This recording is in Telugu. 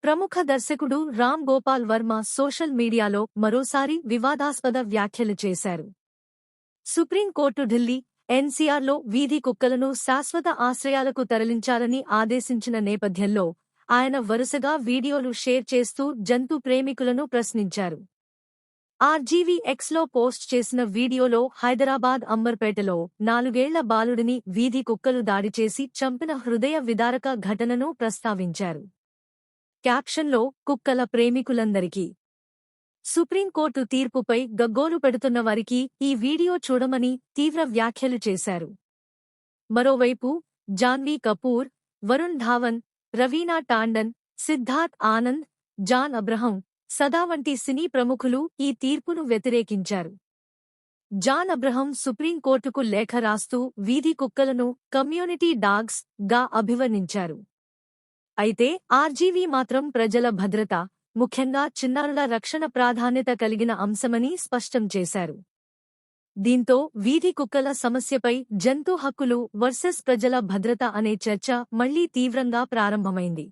ప్రముఖ దర్శకుడు రామ్ గోపాల్ వర్మ సోషల్ మీడియాలో మరోసారి వివాదాస్పద వ్యాఖ్యలు చేశారు. సుప్రీంకోర్టు ఢిల్లీ, ఎన్సీఆర్లో వీధి కుక్కలను శాశ్వత ఆశ్రయాలకు తరలించాలని ఆదేశించిన నేపథ్యంలో ఆయన వరుసగా వీడియోలు షేర్ చేస్తూ జంతు ప్రేమికులను ప్రశ్నించారు. ఆర్జీవీ ఎక్స్లో పోస్ట్ చేసిన వీడియోలో హైదరాబాద్ అంబర్పేటలో 4 ఏళ్ల బాలుడిని వీధి కుక్కలు దాడి చేసి చంపిన హృదయ విదారక ఘటనను ప్రస్తావించారు. క్యాప్షన్లో కుక్కల ప్రేమికులందరికీ సుప్రీంకోర్టు తీర్పుపై గగ్గోలు పెడుతున్న వారికి ఈ వీడియో చూడమని తీవ్ర వ్యాఖ్యలు చేశారు. మరోవైపు జాన్వీ కపూర్, వరుణ్ ధావన్, రవీనా టాండన్, సిద్ధార్థ్ ఆనంద్, జాన్ అబ్రహం, సదా వంటి సినీ ప్రముఖులు ఈ తీర్పును వ్యతిరేకించారు. జాన్ అబ్రహం సుప్రీంకోర్టుకు లేఖ రాస్తూ వీధి కుక్కలను కమ్యూనిటీ డాగ్స్ గా అభివర్ణించారు. అయితే ఆర్జీవీ మాత్రం ప్రజల భద్రత, ముఖ్యంగా చిన్నారుల రక్షణ ప్రాధాన్యత కలిగిన అంశమని స్పష్టం చేశారు. దీంతో వీధి కుక్కల సమస్యపై జంతు హక్కులు వర్సెస్ ప్రజల భద్రత అనే చర్చ మళ్లీ తీవ్రంగా ప్రారంభమైంది.